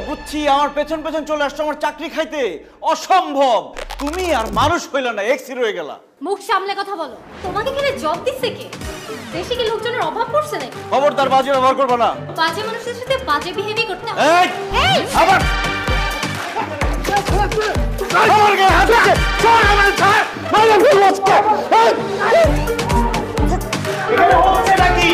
বুঝছি, আমার পেছন পেছন চলে আসছো আমার চাকরি খাইতে। অসম্ভব, তুমি আর মানুষ হইল না, এক্সি রয়ে গেলা। মুখ সামলে কথা বলো। তোমাকে এখানে জব দিচ্ছে কে? দেশে কি লোকজনের অভাব পড়ছে নাকি? খবরদার বাজে ব্যবহার করবো না। বাজে মানুষের সাথে বাজে বিহেভই করতে হবে। এই আবার আমার গায়ে হাত দিচ্ছে। ছাড় আমার, ছাড়। মাইরা ফেলবো আজকে। এখানে হচ্ছে নাকি?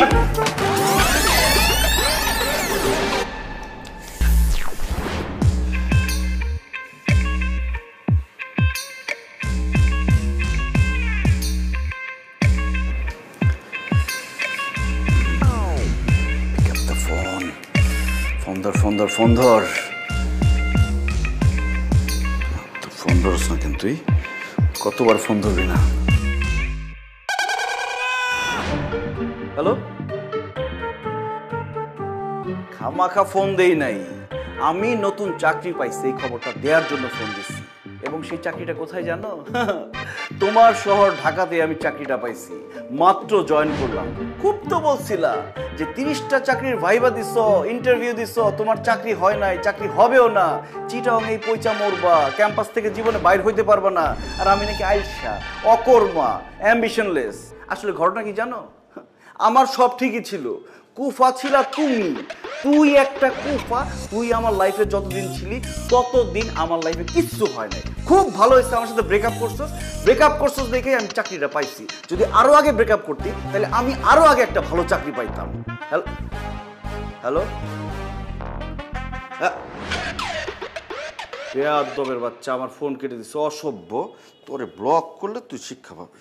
ফোন ধর। ফোন ধরস না কেন তুই? কতবার ফোন ধরবি না? হ্যালো, খামাখা ফোন দেই নাই, আমি নতুন চাকরি পাইছি এই খবরটা দেওয়ার জন্য ফোন দিচ্ছি। এবং সেই চাকরিটা কোথায় জানো? তোমার শহর ঢাকাতে আমি চাকরিটা পাইছি, মাত্র জয়েন করলাম। খুব তো বলছিলা যে 30টা চাকরির ভাইবা দিছ, ইন্টারভিউ দিছ, তোমার চাকরি হয় নাই, চাকরি হবেও না, চিটাং এই পয়সা মরবা, ক্যাম্পাস থেকে জীবনে বাইর হইতে পারবা না। আর আমি নাকি আইসা, অকর্মা, অ্যাম্বিশনলেস। আসলে ঘটনা কি জানো? আমার সব ঠিকই ছিল, কুফা ছিলা তুমি। তুই একটা কুফা। তুই আমার লাইফে যতদিন ছিলি ততদিন আমার লাইফে কিচ্ছু হয় নাই। খুব ভালো হয়েছে আমার সাথে ব্রেকআপ করছস দেখেই আমি চাকরিটা পাইছি। যদি আরো আগে ব্রেকআপ করতি তাহলে আমি আরো আগে একটা ভালো চাকরি পাইতাম। হ্যালো, বেয়াদবের বাচ্চা, আমার ফোন কেটে দিচ্ছে। অসভ্য, তোরে ব্লক করলে তুই শিক্ষা পাবি।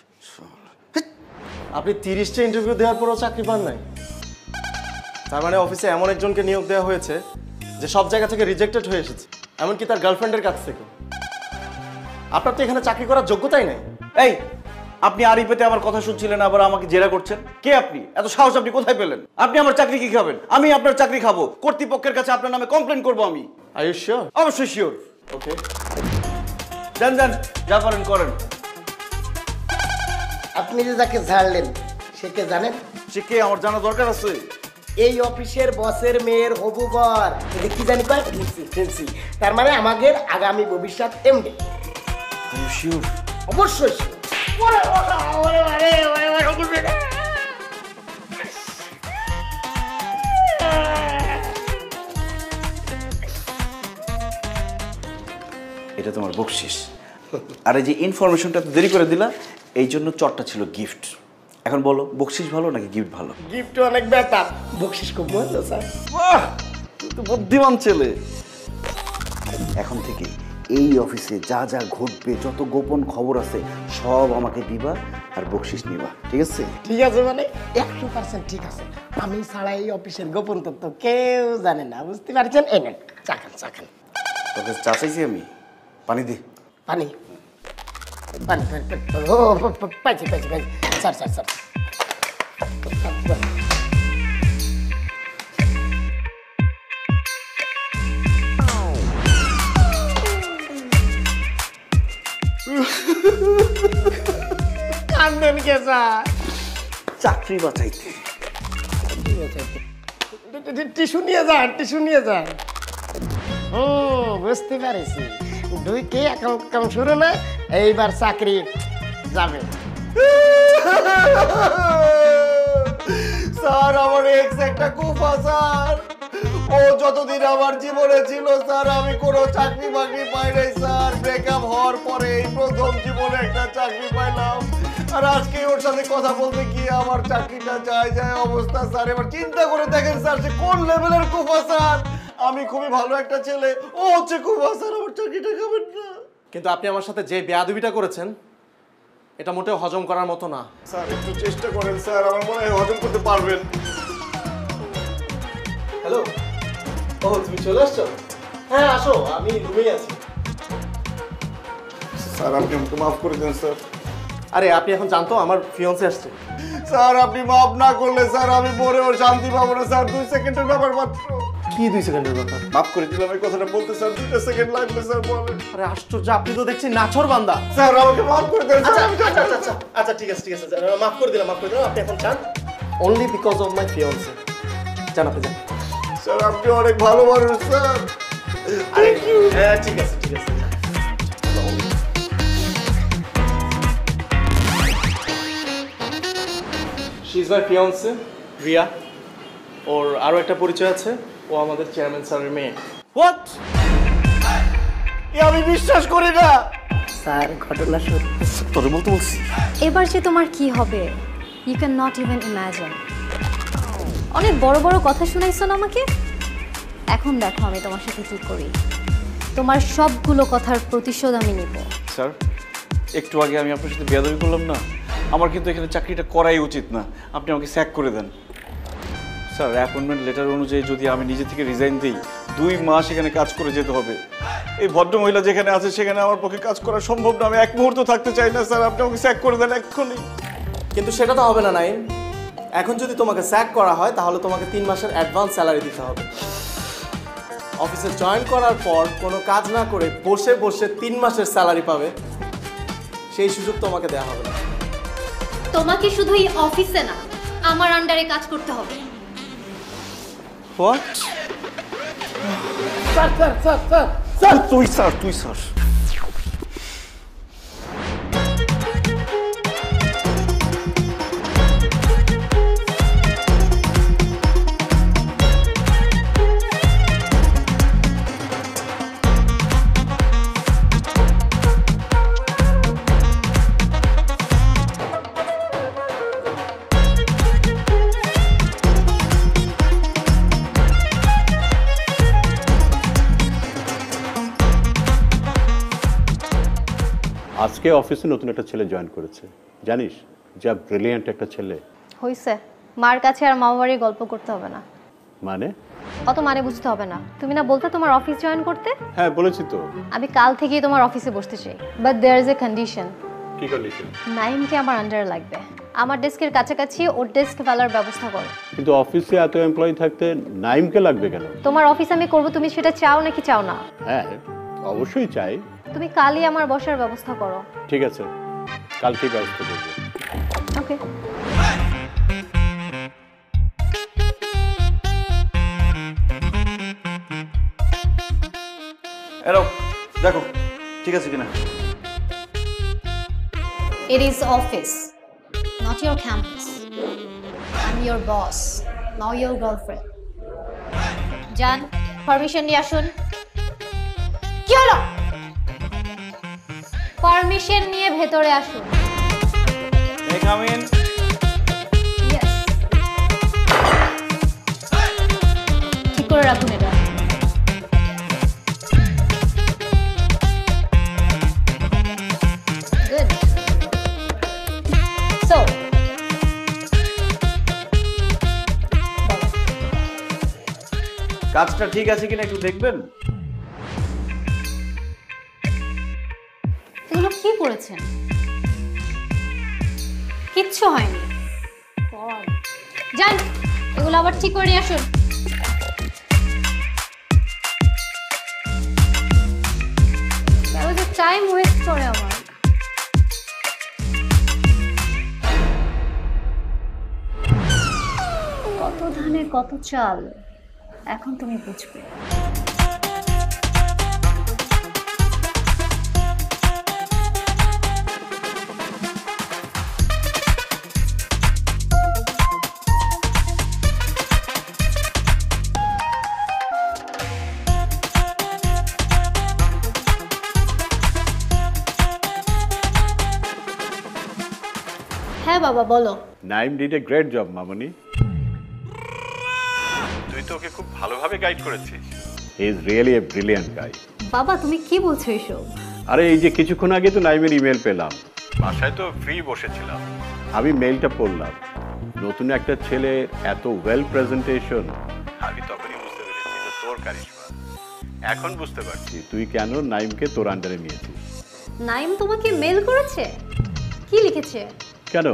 আপনি 30টা ইন্টারভিউ দেওয়ার পরও চাকরি পান নাই? তার মানে অফিসে এমন একজনকে নিয়োগ দেওয়া হয়েছে যে সব জায়গা থেকে রিজেক্টেড হয়ে এসেছে, এমনকি তার গার্লফ্রেন্ডের কাছ থেকে। আপনার তো এখানে চাকরি করার যোগ্যতাই নাই। এই, আপনি আড়ি পেতে আমার কথা শুনছিলেন, আবার আমাকে জেরা করছেন। কে আপনি? এত সাহস আপনি কোথায় পেলেন? আপনি আমার চাকরি কি খাবেন? আমি আপনার চাকরি খাবো। কর্তৃপক্ষের কাছে আপনার নামে কমপ্লেন করবো আমি। Are you sure? অবশ্যই শিওর। ওকে, যান, যা করেন করেন। আপনি যে যাকে ছাড়লেন সে কে জানেন? সে কে আমার জানা দরকার আছে? এই অফিসের বসের মেয়ের হবু বর। এটা কি জানি কয়? ফেন্সি। তার মানে আমাদের আগামী ভবিষ্যৎ এমডি। R you sure? অবশ্যই। এটা তোমার বকশিস। আর এই যে ইনফরমেশনটা দেরি করে দিলা, এই জন্য চটটা ছিল গিফট। এখন বলো, বকশিস ভালো নাকি গিফট ভালো? গিফট অনেক বেটার, বকশিস খুব মজা স্যার। বাহ, তুই তো বুদ্ধিমান ছেলে। এখন থেকে এই অফিসে যা যা ঘটবে, যত গোপন খবর আছে সব আমাকে দিবা আর বকশিস নিবা, ঠিক আছে? ঠিক আছে, মানে 100% ঠিক আছে। আমি ছাড়া এই অফিসের গোপন তথ্য কেউ জানে না, বুঝতে পারছেন? এই নেন, চাখান। তোকে চা চাইছি আমি, পানি দে। পানি। ও পাইছি। স্যার। কান্দেন কে স্যার? চাকরি বাঁচাইতে। টিস্যু নিয়ে যান। বুঝতে পারছি, ঢুকে এখন শুরু না, এইবার চাকরি যাবে। স্যার, আমার এক্স একটা কুফা স্যার। ও যতদিন আমার জীবনে ছিল স্যার, আমি কোনো চাকরি বাকরি পাই নাই স্যার। ব্রেকআপ হওয়ার পরে এই প্রথম জীবনে একটা চাকরি পাইলাম। আর আজকে ওর সাথে কথা বলতে গিয়ে আমার চাকরিটা যায় অবস্থা স্যার। এবার চিন্তা করে দেখেন স্যার, সে কোন লেভেলের কুফা স্যার। আমি খুবই ভালো একটা ছেলে, ও হচ্ছে কুফা স্যার। আমার চাকরিটা খাবেন না? কিন্তু আপনি আমার সাথে যে বেয়াদবিটা করেছেন এটা মোটেও হজম করার মতো না। স্যার একটু চেষ্টা করেন স্যার, আমার মনে হয় হজম করতে পারবেন। হ্যালো, ও তুমি চলে আসছো? হ্যাঁ আসো, আমি রুমেই আছি। স্যার আপনি আমাকে মাফ করে দেন স্যার। আরে আপনি এখন জানতো আমার ফিয়ন্সে আসছে। স্যার আপনি মাফ না করলে স্যার আমি মরেও শান্তি পাবো না স্যার। 2 সেকেন্ডের ব্যাপার মাত্র। কি 2 সেকেন্ডের ব্যাপার? মাফ করে দিলাম, এই কথাটা বলতে স্যার 2 সেকেন্ড লাগবে স্যার। বলেন। আরে আশ্চর্য, আপনি তো দেখছি নাছর বান্দা। স্যার আমাকে মাফ করে দেন স্যার। আচ্ছা ঠিক আছে মাফ করে দিলাম। আপনি এখন চান অনলি বিকজ অফ মাই ফিয়ন্সে। জান আপনি যান। স্যার আপনি অনেক ভালো মানুষ স্যার। হ্যাঁ ঠিক আছে ঠিক আছে। She is my fiancee Riya. ওর আরো একটা পরিচয় আছে, ও আমাদের চেয়ারম্যান স্যারের মেয়ে। হোয়াট? আমি বিশ্বাস করি না। স্যার ঘটনা সত্যি। তোরে বলতে বলছি। এবার যে তোমার কি হবে you can not even imagine. অনেক বড় বড় কথা শুনাইছো না আমাকে, এখন দেখো আমি তোমার সাথে কি করি। তোমার সবগুলো কথার প্রতিশোধ আমি নিব। স্যার, একটু আগে আমি আপনার সাথে বেয়াদবি করলাম না, আমার কিন্তু এখানে চাকরিটা করাই উচিত না। আপনি আমাকে স্যাক করে দেন। স্যার, অ্যাপয়েন্টমেন্ট লেটার অনুযায়ী যদি আমি নিজে থেকে রিজাইন দিই, 2 মাস এখানে কাজ করে যেতে হবে। এই ভদ্রমহিলা যেখানে আছে সেখানে আমার পক্ষে কাজ করা সম্ভব না। আমি এক মুহূর্ত থাকতে চাই না স্যার, আপনি আমাকে স্যাক করে দেন এক্ষুনি। কিন্তু সেটা তো হবে না নাইম। এখন যদি তোমাকে স্যাক করা হয় তাহলে তোমাকে 3 মাসের অ্যাডভান্স স্যালারি দিতে হবে। অফিসে জয়েন করার পর কোনো কাজ না করে বসে বসে 3 মাসের স্যালারি পাবে, সেই সুযোগ তোমাকে দেওয়া হবে না। তোমাকে শুধু এই অফিসে না, আমার আন্ডারে কাজ করতে হবে। What? Sir sir sir sir তুই স্যার। আজকে অফিসে নতুন একটা ছেলে জয়েন করেছে, জানিস? যা ব্রিলিয়ান্ট একটা ছেলে। হইছে, মার কাছে আর মামা বাড়ির গল্প করতে হবে না। মানে? অত মানে বুঝতে হবে না। তুমি না বলতে তোমার অফিস জয়েন করতে? হ্যাঁ বলেছি তো। আমি কাল থেকেই তোমার অফিসে বসতে চাই, but there is a condition. কি কন্ডিশন? নাইমকে আমার আন্ডারে লাগবে। আমার ডেস্কের কাছাকাছি ওর ডেস্ক ফেলার ব্যবস্থা করো। কিন্তু অফিসে এত এমপ্লয়ি থাকতে নাইমকে লাগবে কেন? তোমার অফিস আমি করব, তুমি সেটা চাও নাকি চাও না? হ্যাঁ অবশ্যই চাই। তুমি কালই আমার বসার ব্যবস্থা করো। ঠিক আছে, কালকে ব্যবস্থা করবো। ওকে। এরো দেখো ঠিক আছে কিনা। It is office, not your campus. I'm your boss, not your girlfriend. জান, পারমিশন নিয়ে আসুন। কি হলো? পারমিশন নিয়ে ভেতরে আসুন। May I come in? Yes. ঠিক করে রাখুন এটা। Good. So, কাজটা ঠিক আছে কিনা একটু দেখবেন। এগুলো কি করেছেন? কিচ্ছু হয়নি। যান, এগুলো আবার ঠিক করে নিয়ে আসুন। টাইম ওয়েস্ট করে আমার। কত ধানে কত চাল, এখন তুমি বুঝবে। হ্যাঁ বাবা বলো। Naim did a great job মামনি। তুই তো ওকে খুব ভালোভাবে গাইড করেছিস। He is really a brilliant guy. বাবা তুমি কি বলছো এসব? আরে এই যে কিছুক্ষণ আগে তো নাইমের ইমেল পেলাম, বাসায় তো ফ্রি বসেছিলাম, আমি মেইলটা পড়লাম। নতুন একটা ছেলে, এত ওয়েল প্রেজেন্টেশন, আমি তখনই বুঝতে পেরেছি এটা তোর কারিশমা। এখন বুঝতে পারছি তুই কেন নাইমকে তোর আন্ডারে নিয়েছিস। নাইম তোমাকে মেল করেছে? কি লিখেছে? কেন,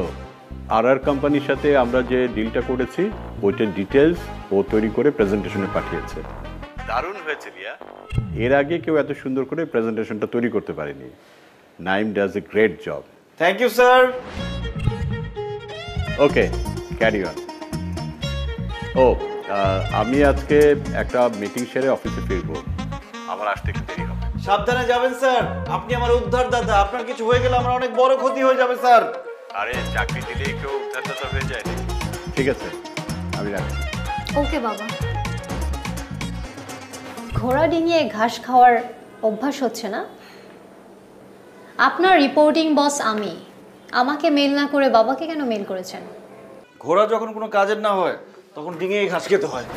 আর কোম্পানির সাথে আমরা যে ডিলটা করেছি ওইটার ডিটেলস ও তৈরি করে প্রেজেন্টেশনে পাঠিয়েছে। দারুণ হয়েছে রিয়া, এর আগে কেউ এত সুন্দর করে প্রেজেন্টেশনটা তৈরি করতে পারেনি। Naim does a great job. Thank you sir. Okay, carry on. ও আমি আজকে একটা মিটিং সেরে অফিসে ফিরবো। আমার আসতে একটু দেরি হবে। সাবধানে যাবেন স্যার, আপনি আমার উদ্ধার দাদা, আপনার কিছু হয়ে গেলে আমার অনেক বড় ক্ষতি হয়ে যাবে স্যার। আরে চাকরি দিলেই কেউ উদ্ধারদাতা হয়ে যায় না। ঠিক আছে, আমি রাখি। ওকে বাবা। ঘোড়া ডিঙিয়ে ঘাস খাওয়ার অভ্যাস হচ্ছে না? আপনার রিপোর্টিং বস আমি, আমাকে মেল না করে বাবাকে কেন মেল করেছেন? ঘোড়া যখন কোনো কাজের না হয় তখন ডিঙিয়ে ঘাস খেতে হয়।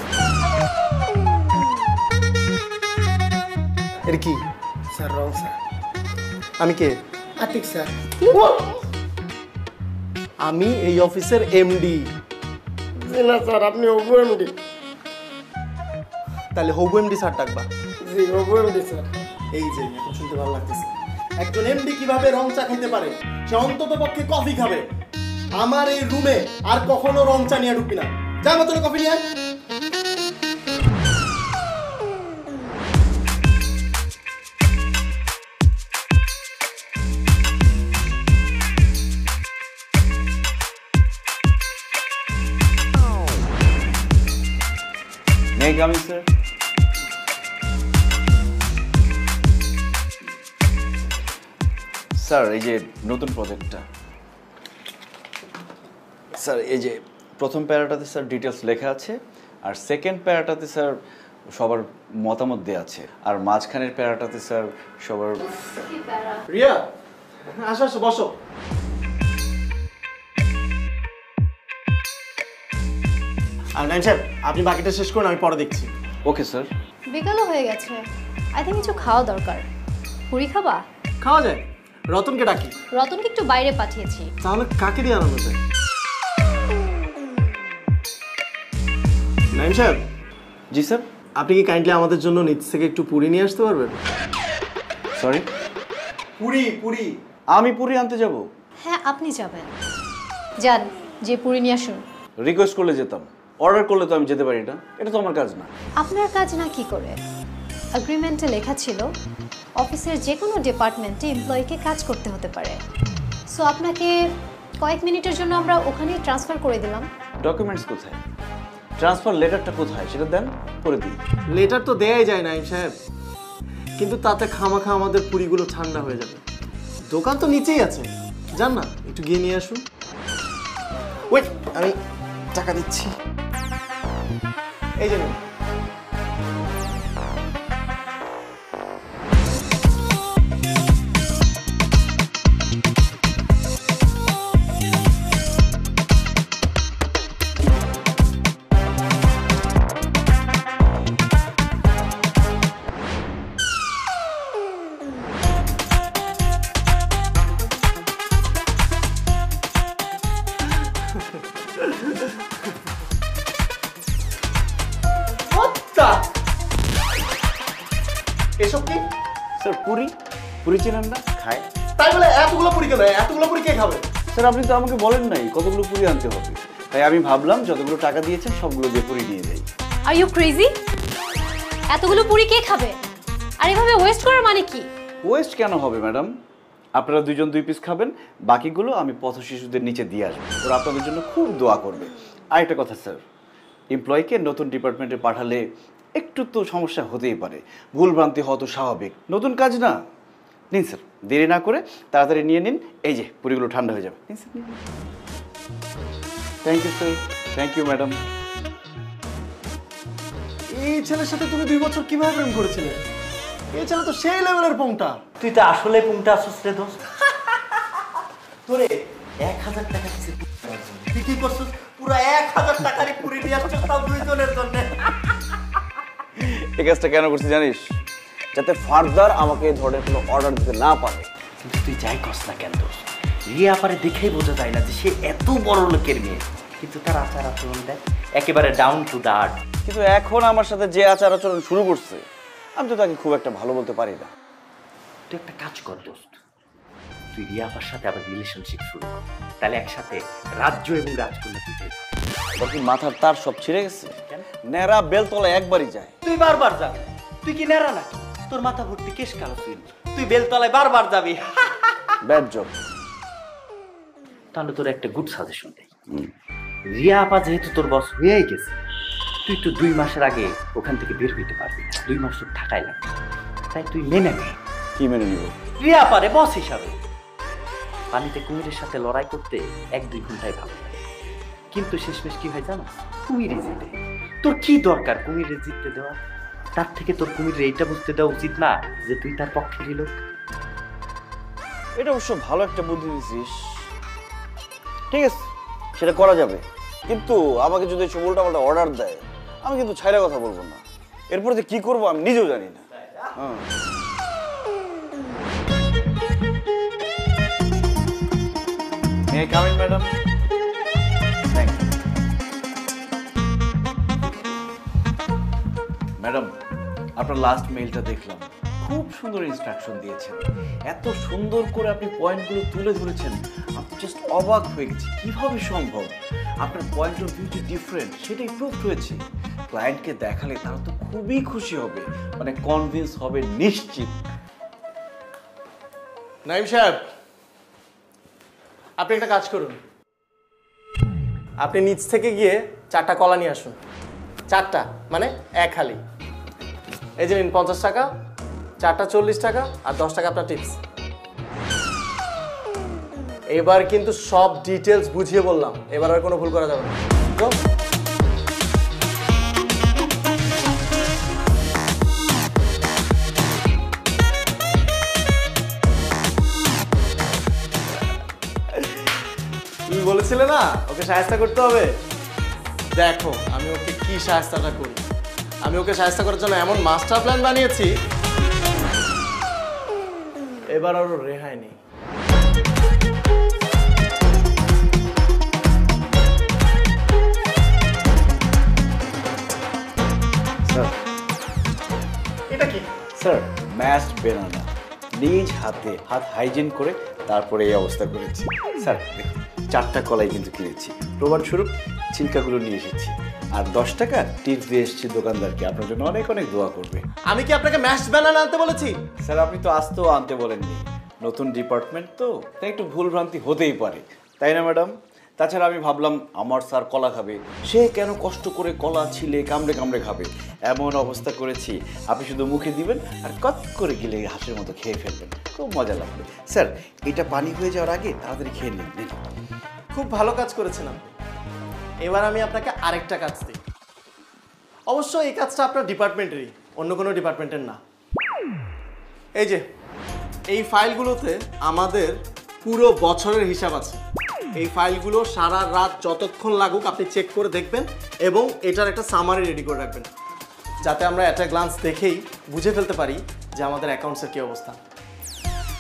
এর কি? Sir wrong sir. আমি কে? আতিক স্যার। আমি এই অফিসের এমডি। জি না স্যার, আপনি ওগো এমডি। তাহলে হবু এমডি স্যার ডাকবা। জি ওগো এমডি স্যার। এই যে এখন শুনতে ভালো লাগতেছে, একজন এমডি কিভাবে রং চা খেতে পারে, সে অন্তত পক্ষে কফি খাবে। আমার এই রুমে আর কখনো রং চা নিয়ে ঢুকবি না। যা মতন কফি নিয়ে আয়। May I come in, sir? Sir এই যে নতুন প্রজেক্টটা, স্যার এই যে প্রথম প্যারাটাতে স্যার ডিটেলস লেখা আছে, আর সেকেন্ড প্যারাটাতে স্যার সবার মতামত দেওয়া আছে, আর মাঝখানের প্যারাটাতে স্যার সবার। রিয়া, আসো আসো, বসো। আর নাইম সাহেব, আপনি বাকিটা শেষ করুন, আমি পরে দেখছি। Okay sir. বিকালও হয়ে গেছে, আই থিঙ্ক কিছু খাওয়া দরকার। পুরি খাবা? খাওয়া যায়। রতনকে ডাকি। রতনকে একটু বাইরে পাঠিয়েছি। তাহলে কাকে দিয়ে আনানো যায়? নাইম সাহেব। জি স্যার। আপনি কি কাইন্ডলি আমাদের জন্য নিচ থেকে একটু পুরি নিয়ে আসতে পারবেন? সরি, পুরি পুরি। আমি পুরি আনতে যাব? হ্যাঁ আপনি যাবেন, যান, যে পুরি নিয়ে আসুন। রিকোয়েস্ট করলে যেতাম, অর্ডার করলে তো আমি যেতে পারি না, এটা তো আমার কাজ না। আপনার কাজ না কি করে? এগ্রিমেন্টে লেখা ছিল অফিসের যে কোনো ডিপার্টমেন্টে এমপ্লয়িকে কাজ করতে হতে পারে। সো আপনাকে কয়েক মিনিটের জন্য আমরা ওখানেই ট্রান্সফার করে দিলাম। ডকুমেন্টস কোথায়? ট্রান্সফার লেটারটা কোথায় সেটা দেন, করে দিই। লেটার তো দেয়াই যায় নাইম সাহেব, কিন্তু তাতে খামাখা আমাদের পুরিগুলো ঠান্ডা হয়ে যাবে। দোকান তো নিচেই আছে, যান না, একটু গিয়ে নিয়ে আসুন। ওয়েট, আমি টাকা দিচ্ছি। এই যে নিন। এসব কি? স্যার পুরি, পুরি চেনেন না? খায়। তাই বলে এতগুলো পুরি কেন? এতগুলো পুরি কে খাবে? স্যার আপনি তো আমাকে বলেন নাই কতগুলো পুরি আনতে হবে, তাই আমি ভাবলাম যতগুলো টাকা দিয়েছেন সবগুলো দিয়ে পুরি নিয়ে যাই। Are you crazy? এতগুলো পুরি কে খাবে? আর এভাবে ওয়েস্ট করার মানে কি? ওয়েস্ট কেন হবে ম্যাডাম? আপনারা দুইজন 2 পিস খাবেন, বাকিগুলো আমি পথ শিশুদের নিচে দিয়ে আসবো, ওরা আপনাদের জন্য খুব দোয়া করবে। আর একটা কথা স্যার, এমপ্লয়িকে নতুন ডিপার্টমেন্টে পাঠালে একটু তো সমস্যা হতেই পারে, ভুলভ্রান্তি হওয়া তো স্বাভাবিক, নতুন কাজ না। নিন স্যার, দেরি না করে তাড়াতাড়ি নিয়ে নিন, এই যে পুরিগুলো ঠান্ডা হয়ে যাবে। নিন স্যার, নিন। Thank you sir. Thank you madam. এই ছেলের সাথে তুমি 2 বছর কিভাবে প্রেম করেছিলে? এই ছেলে তো সেই লেভেলের পংটা। তুই তো আসলে পুংটা আসছিস রে দোস্ত। তোরে 1000 টাকা দিছে তুই কি করছিস? পুরো 1000 টাকারই পুরি নিয়ে আসছিস তাও দুইজনের জন্য। এই কাজটা কেন করছি জানিস? যাতে ফার্দার আমাকে এই ধরনের কোনো অর্ডার দিতে না পারে। কিন্তু তুই যাই করস না কেন দোস্ত, রিয়া পারে দেখেই বোঝা যায় না যে সে এত বড় লোকের মেয়ে, কিন্তু তার আচার আচরণ দেখ একেবারে ডাউন টু দা আর্থ। কিন্তু এখন আমার সাথে যে আচার আচরণ শুরু করছে, আমি তো তাকে খুব একটা ভালো বলতে পারি না। তুই একটা কাজ কর দোস্ত, তুই রিয়া আপার সাথে আবার রিলেশনশিপ শুরু কর, তাহলে একসাথে রাজ্য এবং রাজকন্যা দুইটাই পাবি। ওর কি মাথার তার সব ছিঁড়ে গেছে? নেড়া বেলতলা একবারই যায়। তুই বারবার যাবি? তুই কি নেড়া নাকি? তোর মাথা ভর্তি কেশ কালো চুল, তুই বেলতলায় বারবার যাবি। Bad job. তাহলে তোর একটা গুড সাজেশন দেই, রিয়া আপা যেহেতু তোর বস হয়েই গেছে, তুই তো 2 মাসের আগে ওখান থেকে বের হইতে পারবি না, 2 মাস তোর থাকাই লাগবে। চাই তুই মেনে নে। কি মেনে নিব? রিয়া পারে বস হিসাবে। পানিতে কুমিরের সাথে লড়াই করতে 1-2 ঘন্টায় ভালো লাগে, কিন্তু শেষমেশ কি হয় জানো? কুমিরে জিতে। তোর কি দরকার কুমিরে জিততে দেওয়া? তার থেকে তোর কুমিরে এইটা বুঝতে দেওয়া উচিত না যে তুই তার পক্ষেরই লোক। এটা অবশ্য ভালো একটা বুদ্ধি দিছিস। ঠিক আছে, সেটা করা যাবে, কিন্তু আমাকে যদি এসব উল্টাপাল্টা অর্ডার দেয় আমি কিন্তু ছাইরা কথা বলবো না। এরপরে যে কি করবো আমি নিজেও জানি না। May I come in, madam? Thank you. Madam, আপনার লাস্ট মেইলটা দেখলাম, খুব সুন্দর ইনস্ট্রাকশন দিয়েছেন, এত সুন্দর করে আপনি পয়েন্টগুলো তুলে ধরেছেন, আমি জাস্ট অবাক হয়ে গেছি কিভাবে সম্ভব। আপনার পয়েন্ট অফ ভিউ যে ডিফারেন্ট সেটাই প্রুভ হয়েছে। ক্লায়েন্টকে দেখালে তারা তো খুবই খুশি হবে, মানে কনভিন্স হবে নিশ্চিত। নাইম সাহেব, আপনি একটা কাজ করুন, আপনি নিচ থেকে গিয়ে 4টা কলা নিয়ে আসুন। 4টা মানে 1 হালি। এই যে নিন 50 টাকা, 4টা 40 টাকা, আর 10 টাকা আপনার টিপস। এবার কিন্তু সব ডিটেলস বুঝিয়ে বললাম, এবার আর কোনো ভুল করা যাবে না। তো তুমি বলেছিলে না ওকে সাহায্য করতে হবে, দেখো আমি ওকে কি সাহায্যটা করি। আমি ওকে সাহায্য করার জন্য এমন মাস্টার প্ল্যান বানিয়েছি, এবার আর রেহাই নেই। স্যার, এটা কি? স্যার ম্যাশড বেনানা, নিজ হাতে হাত হাইজিন করে তারপরে এই অবস্থা করেছি। স্যার দেখুন, 4টা কলাই কিন্তু কিনেছি, প্রমাণস্বরূপ ছিলকাগুলো নিয়ে এসেছি, আর 10 টাকা টিপস দিয়ে এসেছি দোকানদারকে, আপনার জন্য অনেক অনেক দোয়া করবে। আমি কি আপনাকে ম্যাশ বানানা আনতে বলেছি? স্যার আপনি তো আসতেও আনতে বলেননি, নতুন ডিপার্টমেন্ট তো, তাই একটু ভুল ভ্রান্তি হতেই পারে, তাই না ম্যাডাম? তাছাড়া আমি ভাবলাম আমার স্যার কলা খাবে, সে কেন কষ্ট করে কলা ছিলে কামড়ে কামড়ে খাবে, এমন অবস্থা করেছি আপনি শুধু মুখে দিবেন আর কত করে গিলে হাঁসের মতো খেয়ে ফেলবেন, খুব মজা লাগবে। স্যার এটা পানি হয়ে যাওয়ার আগে তাড়াতাড়ি খেয়ে নিন। খুব ভালো কাজ করেছেন আপনি। এবার আমি আপনাকে আরেকটা কাজ দিই, অবশ্য এই কাজটা আপনার ডিপার্টমেন্টেরই, অন্য কোনো ডিপার্টমেন্টের না। এই যে এই ফাইলগুলোতে আমাদের পুরো বছরের হিসাব আছে। এই ফাইলগুলো সারা রাত যতক্ষণ লাগুক আপনি চেক করে দেখবেন এবং এটার একটা সামারি রেডি করে রাখবেন, যাতে আমরা একটা গ্লান্স দেখেই বুঝে ফেলতে পারি যে আমাদের অ্যাকাউন্টসের কী অবস্থা।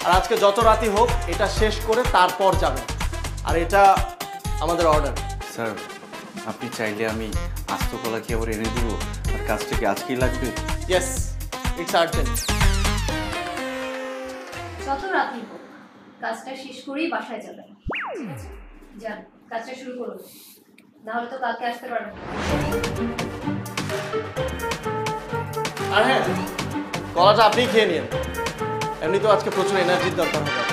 আর আজকে যত রাতই হোক এটা শেষ করে তারপর যাবেন, আর এটা আমাদের অর্ডার। স্যার আপনি চাইলে আমি আস্ত কলা কি আবার এনে দিব, আর কাজটা কি আজকেই লাগবে? Yes, it's urgent. যত রাতই হোক কাজটা শেষ করেই বাসায় যাবেন, ঠিক আছে? যান, কাজটা শুরু করুন, নাহলে তো কালকে আসতে পারবেন না। আর হ্যাঁ, কলাটা আপনিই খেয়ে নিন, এমনি তো আজকে প্রচুর এনার্জির দরকার হবে।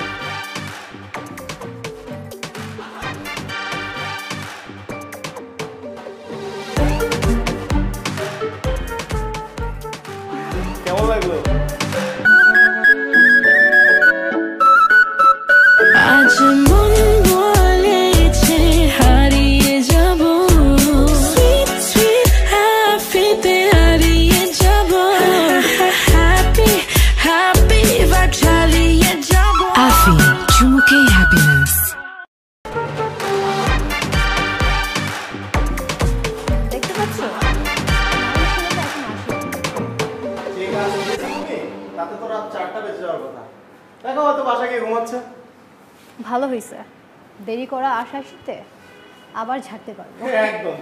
কেমন লাগলো? আজ মন বলেছে হারিয়ে যাব, সুইট সুইট হ্যাপিতে হারিয়ে যাব, হ্যাপি হ্যাপি ভাইব চালিয়ে যাব। আফি চুমুকে হ্যাপিনেস। দেখতে পাচ্ছ? যে কাজ করেছো তুমি, তাতে তো রাত 4টা বেজে যাওয়ার কথা। দেখো হয়তো বাসা গিয়ে ঘুমাচ্ছে। ভালো হয়েছে, দেরি করা আশা আসতে আবার ঝাড়তে পারবো। একদম।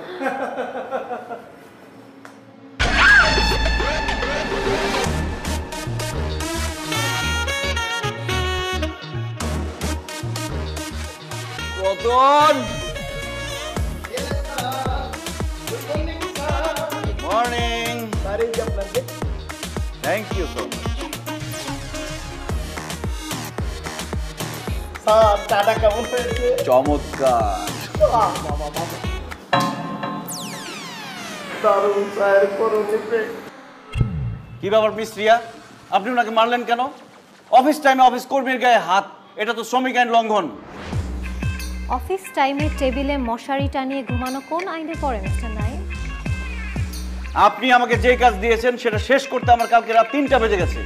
Ratan, morning. Thank you so much. Sir চাটা কেমন হয়েছে? চমৎকার। দারুণ চায়ের পরনিতে। কি ব্যাপার মিস রিয়া, আপনি ওনাকে মারলেন কেন? অফিস টাইমে অফিস কর্মীর গায়ে হাত, এটা তো শ্রমিক আইন লঙ্ঘন। অফিস টাইমে টেবিলে মশারি টানিয়ে ঘুমানো কোন আইনে পড়ে মিস্টার নাইম? আপনি আমাকে যে কাজ দিয়েছেন সেটা শেষ করতে আমার কালকে রাত 3টা বেজে গেছে,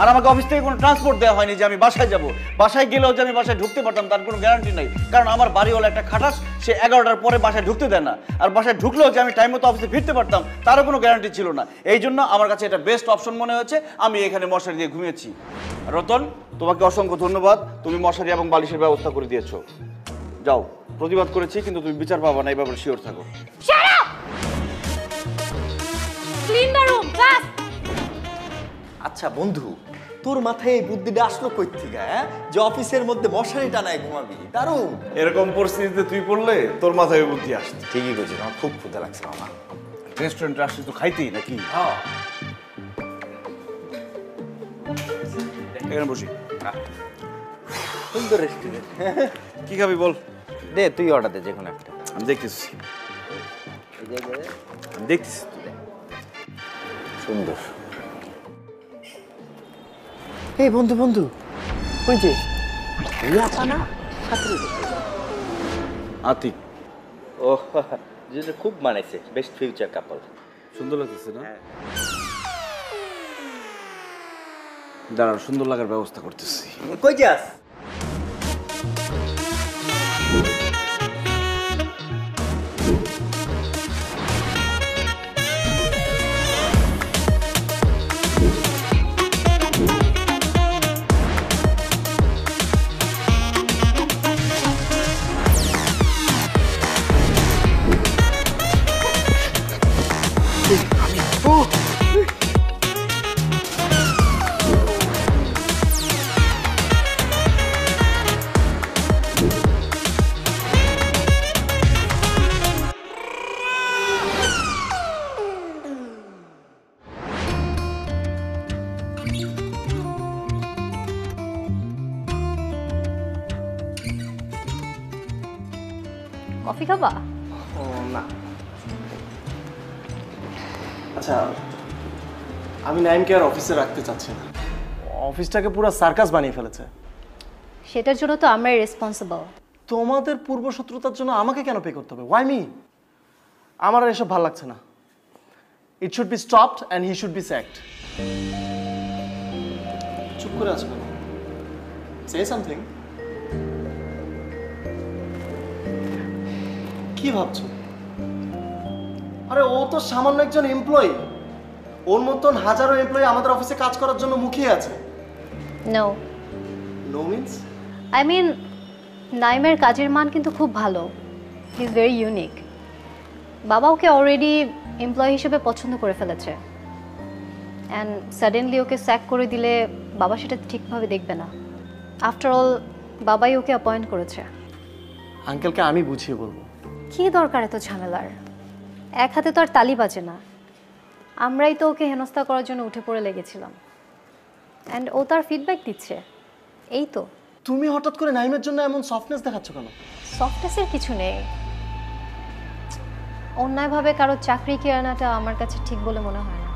আর আমাকে অফিস থেকে কোনো ট্রান্সপোর্ট দেওয়া হয়নি যে আমি বাসায় যাব। বাসায় গেলেও যে আমি বাসায় ঢুকতে পারতাম তার কোনো গ্যারান্টি নাই, কারণ আমার বাড়িওয়ালা একটা খাটাস, সে 11টার পরে বাসায় ঢুকতে দেয় না। আর বাসায় ঢুকলেও যে আমি টাইম মতো অফিসে ফিরতে পারতাম তারও কোনো গ্যারান্টি ছিল না। এই জন্য আমার কাছে এটা বেস্ট অপশন মনে হয়েছে, আমি এখানে মশারি দিয়ে ঘুমিয়েছি। রতন, তোমাকে অসংখ্য ধন্যবাদ, তুমি মশারি এবং বালিশের ব্যবস্থা করে দিয়েছো। যাও, প্রতিবাদ করেছি কিন্তু তুমি বিচার পাবা না, এই ব্যাপারে শিওর থাকো। আচ্ছা বন্ধু, তোর মাথায় এই বুদ্ধিটা আসলো কই থেকে, হ্যাঁ? যে অফিসের মধ্যে মশারি টানায় ঘুমাবি, দারুণ। এরকম পরিস্থিতিতে তুই পড়লে তোর মাথায় বুদ্ধি আসছে। ঠিকই বলছিস, আমার খুব ক্ষুধা লাগছে আমার। রেস্টুরেন্টে আসছিস তো খাইতেই নাকি? হ্যাঁ, এখানে বসি। সুন্দর রেস্টুরেন্ট। কি খাবি বল? দে, তুই অর্ডার দে যে কোনো একটা। আমি দেখতেছি, আমি দেখতেছি। সুন্দর। এই বন্ধু বন্ধু, ওই যে লাপানা আতিক, ও যেটা খুব মানাইছে, বেস্ট ফিউচার কাপল। সুন্দর লাগতেছে না? দাঁড়ান, সুন্দর লাগার ব্যবস্থা করতেছি। কই যাস? কফি খাবা? ও না, আচ্ছা আমি নাইমকে আর অফিসে রাখতে চাচ্ছি না। অফিসটাকে পুরো সার্কাস বানিয়ে ফেলেছে। সেটার জন্য তো আমরাই রেসপন্সিবল। তোমাদের পূর্বশত্রুতার জন্য আমাকে কেন পে করতে হবে? Why me? আমার আর এসব ভালো লাগছে না। It should be stopped and he should be sacked. চুপ করে আছো কেন? Say something. কি ভাবছো? আরে ও তো সামান্য একজন এমপ্লয়ি, ওর মতন হাজারো এমপ্লয়ি আমাদের অফিসে কাজ করার জন্য মুখিয়ে আছে। No no means? I mean, নাইমের কাজের মান কিন্তু খুব ভালো। He is very unique. বাবা ওকে অলরেডি এমপ্লয়ি হিসেবে পছন্দ করে ফেলেছে, অ্যান্ড সাডেনলি ওকে স্যাক করে দিলে বাবা সেটা ঠিকভাবে দেখবে না। আফটার অল বাবাই ওকে অ্যাপয়েন্ট করেছে। আঙ্কেলকে আমি বুঝিয়ে বলবো। কী দরকার এত ঝামেলার? এক হাতে তো আর তালি বাজে না। আমরাই তো ওকে হেনস্থা করার জন্য উঠে পড়ে লেগেছিলাম, অ্যান্ড ও তার ফিডব্যাক দিচ্ছে। এই তো। তুমি হঠাৎ করে নাইমের জন্য এমন সফটনেস দেখাচ্ছ কেন? সফটনেসের কিছু নেই। অন্যায়ভাবে কারো চাকরি কেনাটা আমার কাছে ঠিক বলে মনে হয় না।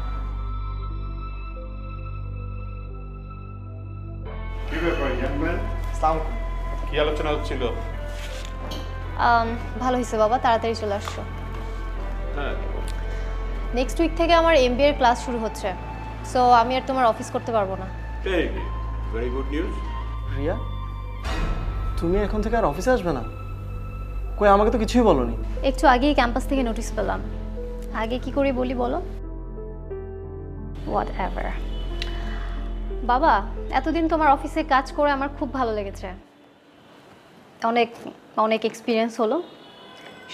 কি আলোচনা হচ্ছিল? ভালো হয়েছে বাবা, তাড়াতাড়ি চলে আসছো। হ্যাঁ, নেক্সট উইক থেকে আমার এমবিএ এর ক্লাস শুরু হচ্ছে, সো আমি আর তোমার অফিস করতে পারবো না। Very good news. রিয়া, তুমি এখন থেকে আর অফিসে আসবে না? কই, আমাকে তো কিছুই বলোনি। একটু আগেই ক্যাম্পাস থেকে নোটিশ পেলাম। আগে কি করে বলি বলো? What ever. বাবা, এতদিন তোমার অফিসে কাজ করে আমার খুব ভালো লেগেছে। অনেক অনেক এক্সপিরিয়েন্স হলো।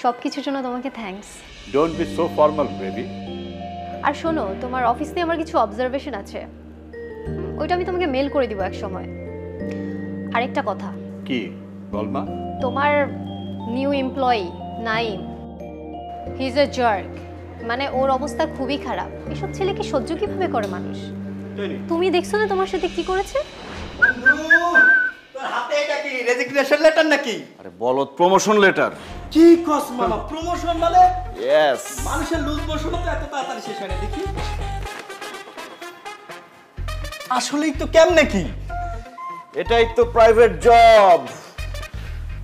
সব কিছুর জন্য তোমাকে thanks. Don't be so formal baby. আর শোনো, তোমার অফিস নিয়ে আমার কিছু অবজারভেশন আছে, ওইটা আমি তোমাকে মেল করে দিব এক সময়। আরেকটা কথা। কি বলমা? তোমার new employee Naim, he is a jerk. মানে ওর অবস্থা খুবই খারাপ। এসব ছেলেকে সহ্য কিভাবে করে মানুষ? তুমি দেখছো না তোমার সাথে কি করেছে? তোর হাতে এটা কি রেজিগনেশন লেটার নাকি? আরে বলো, প্রমোশন লেটার। কি কস মামা, প্রমোশন মানে? ইয়েস। মানুষের লুজ মোশন তো এত তাড়াতাড়ি শেষ হয় না দেখি। আসলেই তো কেমনে কি? এটাই তো প্রাইভেট জব।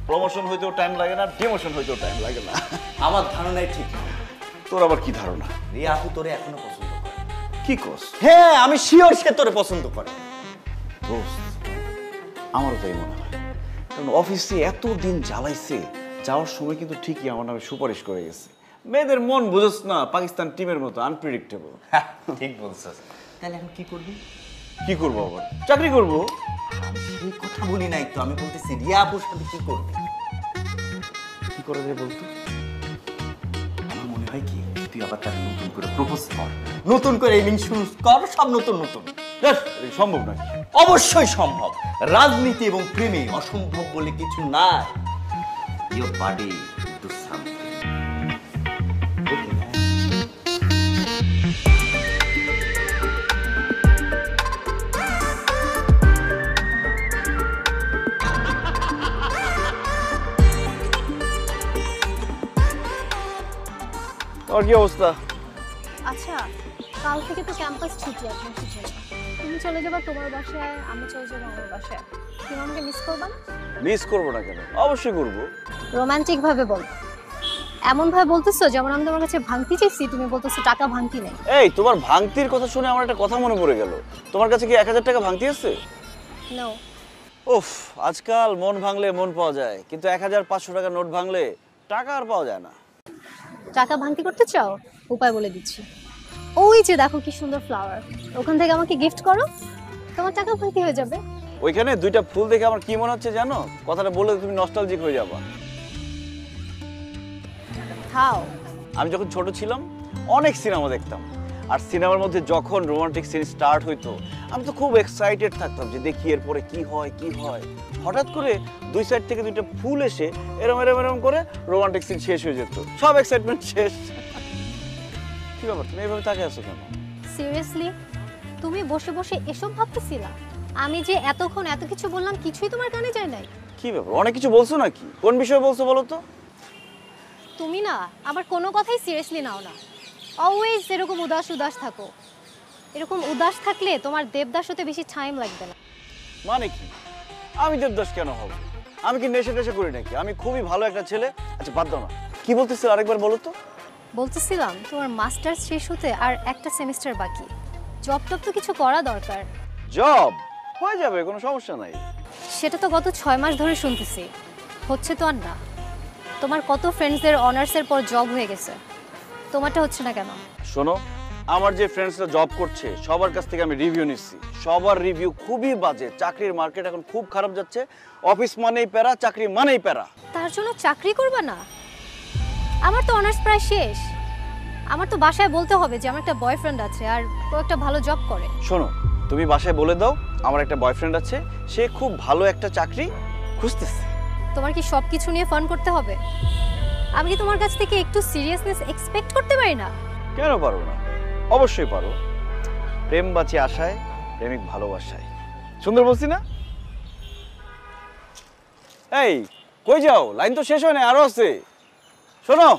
প্রমোশন হইতেও টাইম লাগে না, ডিমোশন হইতেও টাইম লাগে না। আমার ধারণাই ঠিক। তোর আবার কি ধারণা? রিয়া আপু তোরে এখনো পছন্দ করে। কি কস? হ্যাঁ, আমি শিওর সে তোরে পছন্দ করে। দোস্ত, আমারও তাই মনে হয়। কারণ অফিসে এত দিন জ্বালাইছে, যাওয়ার সময় কিন্তু ঠিকই আমার নামে সুপারিশ করে গেছে। মেয়েদের মন বুঝোস না, পাকিস্তান টিমের মতো আনপ্রেডিক্টেবল। ঠিক বলছিস। তাহলে এখন কি করবি? কি করবো আবার? চাকরি করবো। আমি সেই কথা বলি নাই তো, আমি বলতেছি রিয়া আপুর সাথে কি করবি? কি করে যায় বলতো? আমার মনে হয় কি তুই আবার তাকে নতুন করে প্রপোজ কর, নতুন করে ইনিংস শুরু কর, সব নতুন নতুন। সম্ভব নাকি? অবশ্যই সম্ভব। রাজনীতি এবং প্রেমে অসম্ভব বলে কিছু নাই। Your body do something. তোর কি অবস্থা? আচ্ছা, কাল থেকে তো ক্যাম্পাস ছুটি, এখন ছুটি। তুমি চলে যাবা তোমার বাসায়, আমি চলে যাবো আমার বাসায়। তুমি আমাকে মিস করবা না? মিস করবো না কেন? অবশ্যই করবো। রোমান্টিক ভাবে বল। এমন ভাবে বলতেছো যেমন আমি তোমার কাছে ভাঙতি চাইছি, তুমি বলতেছো টাকা ভাঙতি নেই। এই, তোমার ভাঙতির কথা শুনে আমার একটা কথা মনে পড়ে গেল। তোমার কাছে কি 1000 টাকা ভাঙতি আছে? নো। উফ, আজকাল মন ভাঙলে মন পাওয়া যায়, কিন্তু 1500 টাকা নোট ভাঙলে টাকা আর পাওয়া যায় না। টাকা ভাঙতি করতে চাও? উপায় বলে দিচ্ছি। ওই যে দেখো কি সুন্দর ফ্লাওয়ার, ওখান থেকে আমাকে গিফট করো, তোমার টাকা ভাঙতি হয়ে যাবে। ওইখানে 2টা ফুল দেখে আমার কি মনে হচ্ছে জানো? কথাটা বলে তুমি নস্টালজিক হয়ে যাবা। খাও। আমি যখন ছোট ছিলাম অনেক সিনেমা দেখতাম, আর সিনেমার মধ্যে যখন রোমান্টিক সিন স্টার্ট হইতো আমি তো খুব এক্সাইটেড থাকতাম যে দেখি এরপরে কি হয় কি হয়। হঠাৎ করে 2 সাইড থেকে 2টা ফুল এসে এরম এরম এরম করে রোমান্টিক সিন শেষ হয়ে যেত, সব এক্সাইটমেন্ট শেষ। কি ব্যাপার, তুমি এইভাবে তাকিয়ে আছো কেন? সিরিয়াসলি তুমি বসে বসে এসব ভাবতেছিলা? আমি যে এতক্ষণ এত কিছু বললাম কিছুই তোমার কানে যায় নাই? কি ব্যাপার, অনেক কিছু বলছো নাকি? কোন বিষয়ে বলছো বলো তো? তুমি না আমার কোনো কথাই সিরিয়াসলি নাও না। অলওয়েজ এরকম উদাস উদাস থাকো। এরকম উদাস থাকলে তোমার দেবদাস হতে বেশি টাইম লাগবে না। মানে কি? আমি দেবদাস কেন হব? আমি কি নেশা টেশা করি নাকি? আমি খুবই ভালো একটা ছেলে। আচ্ছা বাদ দাও না, কি বলতেছিল আরেকবার বলো তো। বলতেছিলাম তোমার মাস্টার্স শেষ হতে আর একটা সেমিস্টার বাকি, জব টব তো কিছু করা দরকার। জব হয়ে যাবে, কোনো সমস্যা নাই। সেটা তো গত 6 মাস ধরে শুনতেছি, হচ্ছে তো আর না। তোমার কত ফ্রেন্ডসদের অনার্সের পর জব হয়ে গেছে, তোমারটা হচ্ছে না কেন? শোনো, আমার যে ফ্রেন্ডসরা জব করছে সবার কাছ থেকে আমি রিভিউ নিচ্ছি, সবার রিভিউ খুবই বাজে। চাকরির মার্কেট এখন খুব খারাপ যাচ্ছে, অফিস মানেই প্যারা, চাকরি মানেই প্যারা। তার জন্য চাকরি করবা না? আমার তো অনার্স প্রায় শেষ, আমার তো বাসায় বলতে হবে যে আমার একটা বয়ফ্রেন্ড আছে আর ও একটা ভালো জব করে। শোনো, তুমি বাসায় বলে দাও আমার একটা বয়ফ্রেন্ড আছে, সে খুব ভালো একটা চাকরি খুঁজতেছে। তোমার কি সব কিছু নিয়ে ফান করতে হবে? আমি কি তোমার কাছ থেকে একটু সিরিয়াসনেস এক্সপেক্ট করতে পারি না? কেন পারো না? অবশ্যই পারো। প্রেম বাঁচে আশায়, প্রেমিক ভালোবাসায়। সুন্দর বলছি না? এই কই যাও? লাইন তো শেষ হয় না, আরো আছে। শোনো,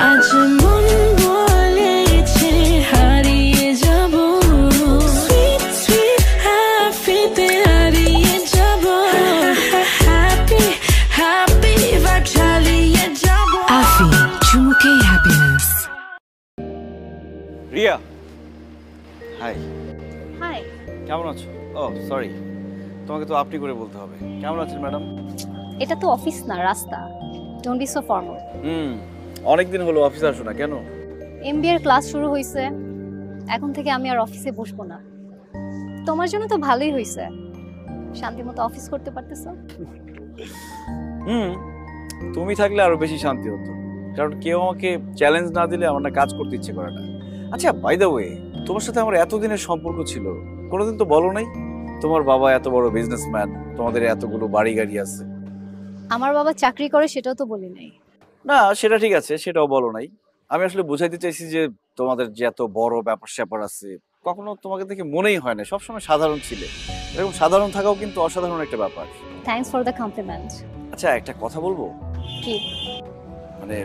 আজ মন বলেছে হারিয়ে যাব, সুইট সুইট হ্যাপিতে হারিয়ে যাব, হ্যাপি হ্যাপি ভাইব চালিয়ে যাব। আফি চুমুকে হ্যাপিনেস। রিয়া। হাই। হাই। কেমন আছো? ও সরি, তোমাকে তো আপনি করে বলতে হবে। কেমন আছেন ম্যাডাম? এটা তো অফিস না, রাস্তা। Don't be so formal. অনেকদিন হলো অফিসে আসো না কেন? এমবিএ এর ক্লাস শুরু হয়েছে, এখন থেকে আমি আর অফিসে বসবো না। তোমার জন্য তো ভালোই হয়েছে, শান্তি মতো অফিস করতে পারতেছো। তুমি থাকলে আরো বেশি শান্তি হতো, কারণ কেউ আমাকে চ্যালেঞ্জ না দিলে আমার না কাজ করতে ইচ্ছে করে না। আচ্ছা বাই দ্য ওয়ে, তোমার সাথে আমার এতদিনের সম্পর্ক ছিল, কোনোদিন তো বলো নাই তোমার বাবা এত বড় বিজনেসম্যান, তোমাদের এতগুলো বাড়ি গাড়ি আছে। আমার বাবা চাকরি করে সেটাও তো বলি নাই। না সেটা ঠিক আছে, সেটাও বলো নাই। আমি আসলে বুঝাইতে চাইছি যে তোমাদের যে এত বড় ব্যাপার স্যাপার আছে, কখনো তোমাকে দেখে মনেই হয় না, সবসময় সাধারণ ছিলে। এরকম সাধারণ থাকাও কিন্তু অসাধারণ একটা ব্যাপার। Thanks for the compliment. আচ্ছা একটা কথা বলবো? কি? মানে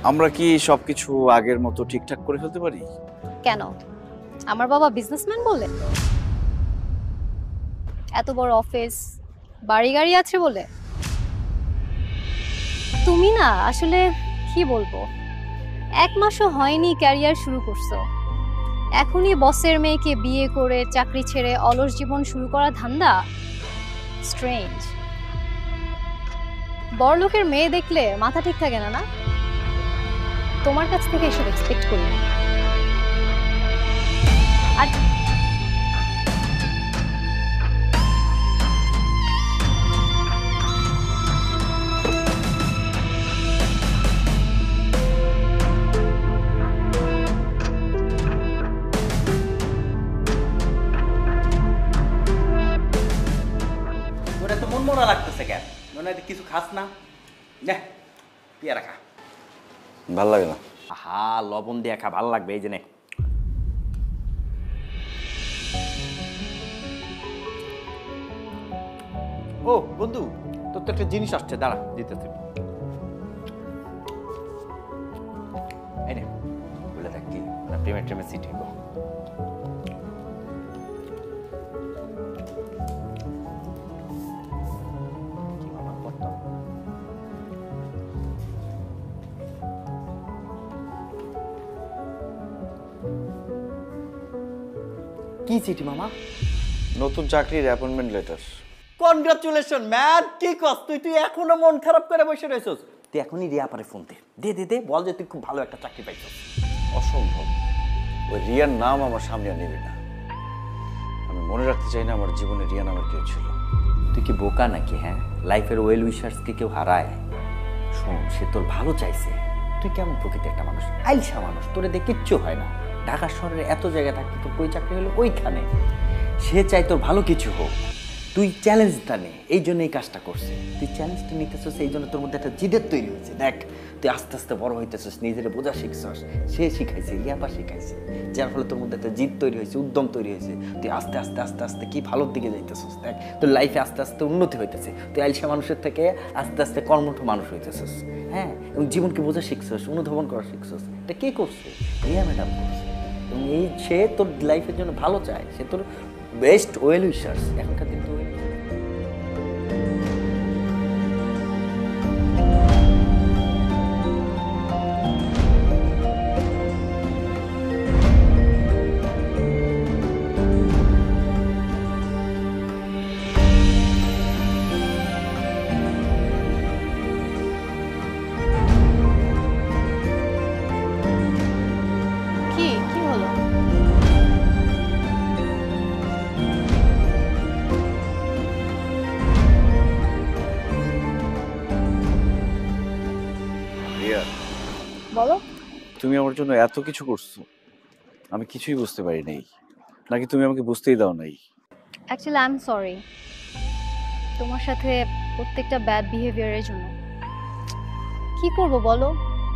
আমরা কি সবকিছু আগের মতো ঠিকঠাক করে ফেলতে পারি? কেন? আমার বাবা বিজনেসম্যান বলে? এত বড় অফিস, বাড়ি গাড়ি আছে বলে? তুমি না আসলে কি বলবো, 1 মাসও হয়নি ক্যারিয়ার শুরু করছো, এখনই বসের মেয়েকে বিয়ে করে চাকরি ছেড়ে অলস জীবন শুরু করা ধান্দা? স্ট্রেঞ্জ। বড়লোকের মেয়ে দেখলে মাথা ঠিক থাকে না, না? তোমার কাছ থেকে এসব এক্সপেক্ট করি। আর তোর এত মন মরা লাগতেছে কেন? মনে হয় কিছু খাস না? নে পেয়ারা খা। ভাল লাগে না। আহা, লবণ দিয়ে খা, ভালো লাগবে। এই যে নে। ও বন্ধু, তোর তো একটা জিনিস আসছে, দাঁড়া দিতেছি। এই নে, বলে দেখ কি প্রেমের ট্রেমের সিট হইব। কি চিঠি মামা? নতুন চাকরির অ্যাপয়েন্টমেন্ট লেটার। Congratulation man. কি কস তুই এখনো মন খারাপ করে বসে রয়েছস? তুই এখনই রিয়া পারে ফোন দে, বল যে তুই খুব ভালো একটা চাকরি পাইছস। অসম্ভব, ওই রিয়ার নাম আমার সামনে আর নেবে না। আমি মনে রাখতে চাই না আমার জীবনে রিয়া নামের কেউ ছিল। তুই কি বোকা নাকি? হ্যাঁ, লাইফের ওয়েল উইশার্সকে কেউ হারায়? শোন, সে তোর ভালো চাইছে। তুই কেমন প্রকৃতি একটা মানুষ, আইলসা মানুষ, তোরে দিয়ে কিচ্ছু হয় না। ঢাকা শহরে এত জায়গায় থাকতে তোর কই চাকরি হলো ওইখানে। সে চাই তোর ভালো কিছু হোক, তুই চ্যালেঞ্জটা নে, এই জন্য এই কাজটা করছে। তুই চ্যালেঞ্জটা নিতেছিস, এই জন্য তোর মধ্যে একটা জিদের তৈরি হয়েছে। দেখ তুই আস্তে আস্তে বড় হইতেছিস, নিজের বোঝা শিখছস, সে শিখাইছে, ইয়াপা শিখাইছে, যার ফলে তোর মধ্যে একটা জিদ তৈরি হয়েছে, উদ্যম তৈরি হয়েছে। তুই আস্তে আস্তে আস্তে আস্তে কি ভালোর দিকে যাইতেছিস। দেখ তোর লাইফে আস্তে আস্তে উন্নতি হইতেছে। তুই আইলসা মানুষের থেকে আস্তে আস্তে কর্মঠ মানুষ হইতেছিস। হ্যাঁ, এবং জীবনকে বোঝা শিখছস, অনুধাবন করা শিখছস। এটা কে করছে? রিয়া ম্যাডাম করছে। এবং এই সে তোর লাইফের জন্য ভালো চায়, সে তোর বেস্ট ওয়েল উইশার্স। এখনকার দিন তো কি হলো? রিয়া, বলো। তুমি আমার জন্য এত কিছু করছো, আমি কিছুই বুঝতে পারি নাই, নাকি তুমি আমাকে বুঝতেই দাও নাই? অ্যাকচুয়ালি আই এম সরি তোমার সাথে প্রত্যেকটা ব্যাড বিহেভিয়ারের জন্য। কি করব বলো,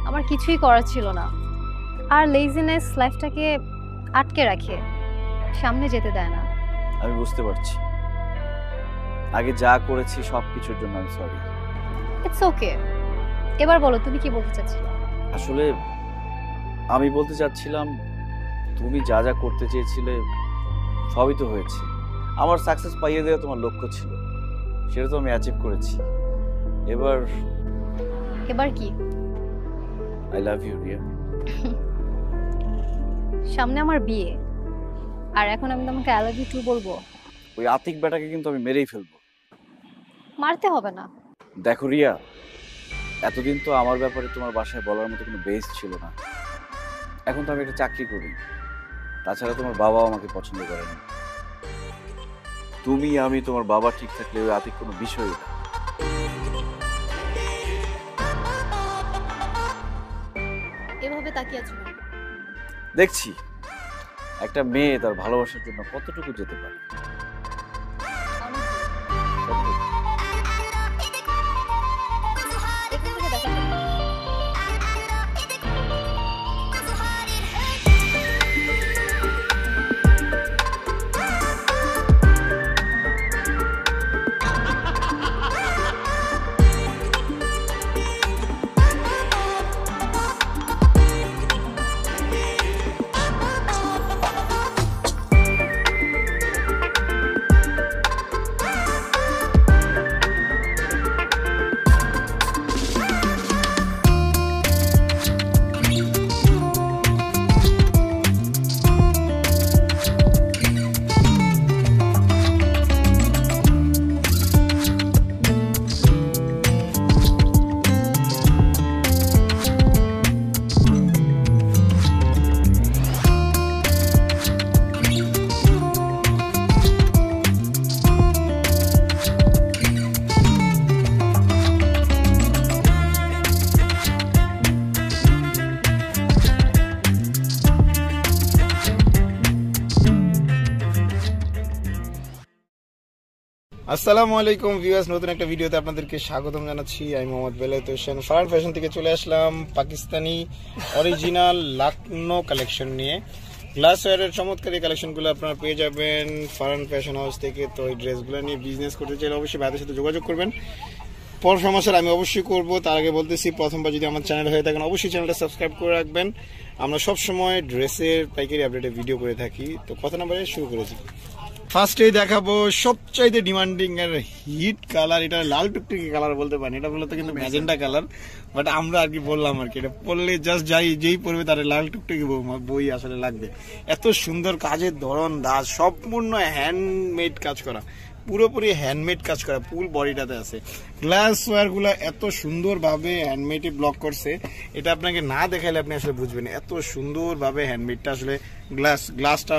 আমার কিছুই করার ছিল না। আর লেজিনেস লাইফটাকে আটকে রাখে, সামনে যেতে দেয় না। আমি বুঝতে পারছি, আগে যা করেছি সব কিছুর জন্য আমি সরি। It's okay. এবার বলো তুমি কি বলতে চাচ্ছিলে? আসলে আমি বলতে চাচ্ছিলাম, তুমি যা যা করতে চেয়েছিলে সবই তো হয়েছে। আমার সাকসেস পাইয়ে দেওয়া তোমার লক্ষ্য ছিল, সেটা তো আমি অ্যাচিভ করেছি। এবার এবার কি? I love you Riya. সামনে আমার বিয়ে, আর এখন আমি তোমাকে আই লাভ ইউ টু বলবো? ওই আতিক বেটাকে কিন্তু আমি মেরেই ফেলবো। মারতে হবে না। দেখো রিয়া, এতদিন তো আমার ব্যাপারে তোমার বাসায় বলার মতো কোনো বেস ছিল না। এখন তো আমি একটা চাকরি করি, তাছাড়া তোমার বাবাও আমাকে পছন্দ করে না। তুমি আমি তোমার বাবা ঠিক থাকলে ওই আতিক কোনো বিষয়ই না। এভাবে তাকিয়ে আছো কেন? দেখছি একটা মেয়ে তার ভালোবাসার জন্য কতটুকু যেতে পারে। অনেক দূর। এখান থেকে দেখা যাবে। আসসালামু আলাইকুম ভিউয়ার্স, নতুন একটা ভিডিওতে আপনাদেরকে স্বাগতম জানাচ্ছি। আমি মোহাম্মদ বেলায়েত হোসেন। ফারহান ফ্যাশন থেকে চলে আসলাম পাকিস্তানি অরিজিনাল লাকনো কালেকশন নিয়ে। গ্লাসওয়্যারের চমৎকার এই কালেকশনগুলো আপনারা পেয়ে যাবেন ফারহান ফ্যাশন হাউস থেকে। তো এই ড্রেসগুলো নিয়ে বিজনেস করতে চাইলে অবশ্যই ভাইদের সাথে যোগাযোগ করবেন। পরামর্শ আমি অবশ্যই করব। তার আগে বলতেছি, প্রথমবার যদি আমার চ্যানেল হয়ে থাকেন অবশ্যই চ্যানেলটা সাবস্ক্রাইব করে রাখবেন। আমরা সবসময় ড্রেসের পাইকারি আপডেটে ভিডিও করে থাকি। তো কথা নাম্বারে শুরু করেছি। ফার্স্টেই দেখাবো সবচাইতে ডিমান্ডিং এর হিট কালার। এটা লাল টুকটুকি কালার বলতে পারেন, এটা বলতে কিন্তু ম্যাজেন্টা কালার, বাট আমরা আর কি বললাম আর কি, এটা পরলে জাস্ট যেই পরবে তার লাল টুকটুকি বই আসলে লাগবে। এত সুন্দর কাজের ধরন দাস, সম্পূর্ণ হ্যান্ডমেড কাজ করা, পুরোপুরি হ্যান্ডমেড কাজ করা, ফুল বডিটাতে আছে। গ্লাস ওয়্যার গুলা এত সুন্দর ভাবে হ্যান্ডমেডে ব্লক করছে, এটা আপনাকে না দেখাইলে আপনি আসলে বুঝবেন এত সুন্দর ভাবে হ্যান্ডমেডটা আসলে গ্লাসটা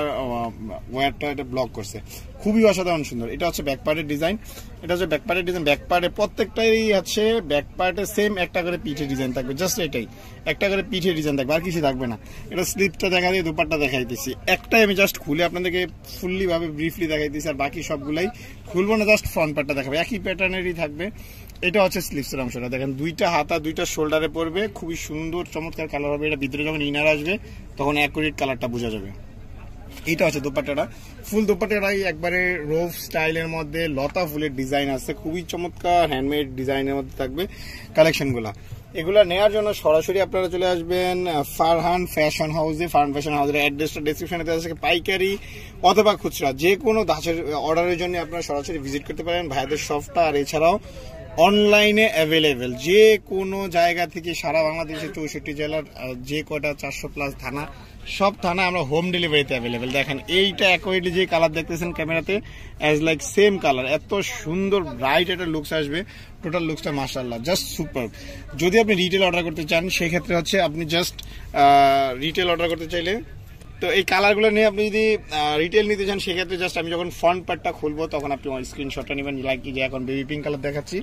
ওয়্যারটা এটা ব্লক করছে। খুবই অসাধারণ সুন্দর। এটা হচ্ছে ব্যাক পার্টের ডিজাইন। এটা হচ্ছে ব্যাক পার্টের ডিজাইন। ব্যাক পার্টে প্রত্যেকটাই আছে ব্যাক পার্টে সেম একটা করে পিঠে ডিজাইন থাকবে, জাস্ট এটাই একটা করে পিঠে ডিজাইন থাকবে, আর কিছু থাকবে না। এটা স্লিপটা দেখা দিয়ে দুপাট্টা দেখাইতেছি। একটাই আমি জাস্ট খুলে আপনাদেরকে ফুললি ভাবে ব্রিফলি দেখাইতেছি, আর বাকি সবগুলাই খুলবো না, জাস্ট ফ্রন্ট পার্টটা দেখাবে, একই প্যাটার্নেরই থাকবে। এটা হচ্ছে স্লিভসের অংশটা দেখেন, দুইটা হাতা দুইটা শোল্ডারে পড়বে, খুবই সুন্দর চমৎকার কালার হবে। এটা ভিতরে যখন ইনার আসবে তখন অ্যাকুরেট কালারটা বোঝা যাবে। এটা হচ্ছে দোপাট্টাটা, ফুল দোপাট্টাটাই একবারে রোফ স্টাইলের মধ্যে লতা ফুলের ডিজাইন আছে, খুবই চমৎকার হ্যান্ডমেড ডিজাইনের মধ্যে থাকবে কালেকশনগুলো। এগুলা নেওয়ার জন্য সরাসরি আপনারা চলে আসবেন ফারহান ফ্যাশন হাউসে। ফারহান ফ্যাশন হাউসের অ্যাড্রেসটা ডেসক্রিপশনে দেওয়া আছে। পাইকারি অথবা খুচরা যে কোনো ধাঁচের অর্ডারের জন্য আপনারা সরাসরি ভিজিট করতে পারেন ভাইদের শপটা। আর এছাড়াও অনলাইনে অ্যাভেলেবেল যে কোনো জায়গা থেকে সারা বাংলাদেশের 64 জেলার যে কটা 400+ থানা, সব থানা আমরা হোম ডেলিভারিতে অ্যাভেলেবেল। দেখেন এইটা অ্যাকোয়ারলি যে কালার দেখতেছেন ক্যামেরাতে অ্যাজ লাইক সেম কালার, এত সুন্দর ব্রাইট একটা লুকস আসবে। টোটাল লুকসটা মাশাআল্লাহ জাস্ট সুপার। যদি আপনি রিটেল অর্ডার করতে চান সেক্ষেত্রে হচ্ছে আপনি জাস্ট রিটেল অর্ডার করতে চাইলে তো এই কালারগুলো নিয়ে আপনি যদি রিটেল নিতে চান সেক্ষেত্রে জাস্ট আমি যখন ফ্রন্ট পার্টটা খুলবো তখন আপনি আমার স্ক্রিনশটটা নেবেন। লাইক যে এখন বেবি পিঙ্ক কালার দেখাচ্ছি,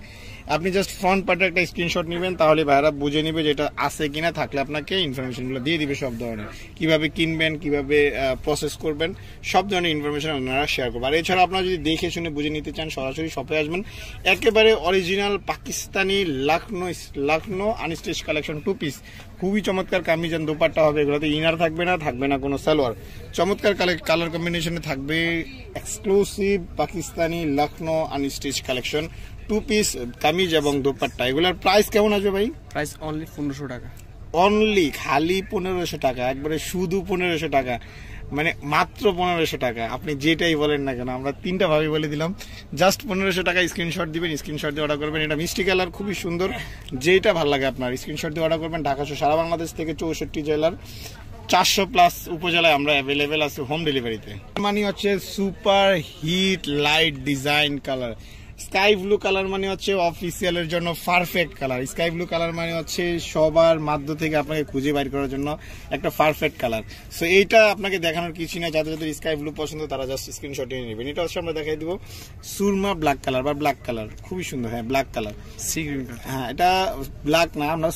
আপনি জাস্ট ফ্রন্ট পার্টের একটা স্ক্রিনশট নেবেন, তাহলে ভাইরা বুঝে নেবে যে এটা আছে কিনা, থাকলে আপনাকে ইনফরমেশনগুলো দিয়ে দিবে সব ধরনের, কিভাবে কিনবেন, কিভাবে প্রসেস করবেন, সব ধরনের ইনফরমেশন আপনারা শেয়ার করবেন। আর এছাড়া আপনারা যদি দেখে শুনে বুঝে নিতে চান সরাসরি শপে আসবেন। একেবারে original Pakistani Lucknow unstitch collection 2 piece, খুবই চমৎকার কামিজ এন্ড দোপাট্টা হবে। এগুলোতে ইনার থাকবে না কোনো সালোয়ার, চমৎকার কালার কম্বিনেশনে থাকবে। Exclusive Pakistani Lucknow unstitch collection 2 piece kameez এবং দোপাট্টা। এগুলোর প্রাইস কেমন আসবে ভাই? প্রাইস অনলি 1500 টাকা। অনলি খালি 1500 টাকা, একবারে শুধু 1500 টাকা, মানে মাত্র 1500 টাকা। আপনি যেটাই বলেন না কেন, আমরা 3টা ভাবে বলে দিলাম, জাস্ট 1500 টাকা স্ক্রিনশট দিবেন, স্ক্রিনশট দিয়ে অর্ডার করবেন। এটা মিষ্টি কালার, খুবই সুন্দর, যেটা ভালো লাগে আপনার স্ক্রিনশট দিয়ে অর্ডার করবেন। ঢাকা সহ সারা বাংলাদেশ থেকে 64 জেলার 400+ উপজেলায় আমরা অ্যাভেলেবেল আছি হোম ডেলিভারিতে। মানে হচ্ছে super hit light design colour. Sky blue colour মানে হচ্ছে অফিসিয়ালের জন্য perfect colour. Sky blue colour মানে হচ্ছে সবার মাধ্য থেকে আপনাকে খুঁজে বাইর করার জন্য একটা পারফেক্ট কালার। সো এইটা আপনাকে দেখানোর কিছু না, যাদের যাদের স্কাই ব্লু পছন্দ তারা জাস্ট স্ক্রিনশট নিয়ে নেবেন। এটা হচ্ছে আমরা দেখাই দিব সুরমা ব্ল্যাক কালার বা ব্ল্যাক কালার, খুবই সুন্দর। হ্যাঁ, black colour, sea green colour. হ্যাঁ, এটা ব্ল্যাক না, আমরা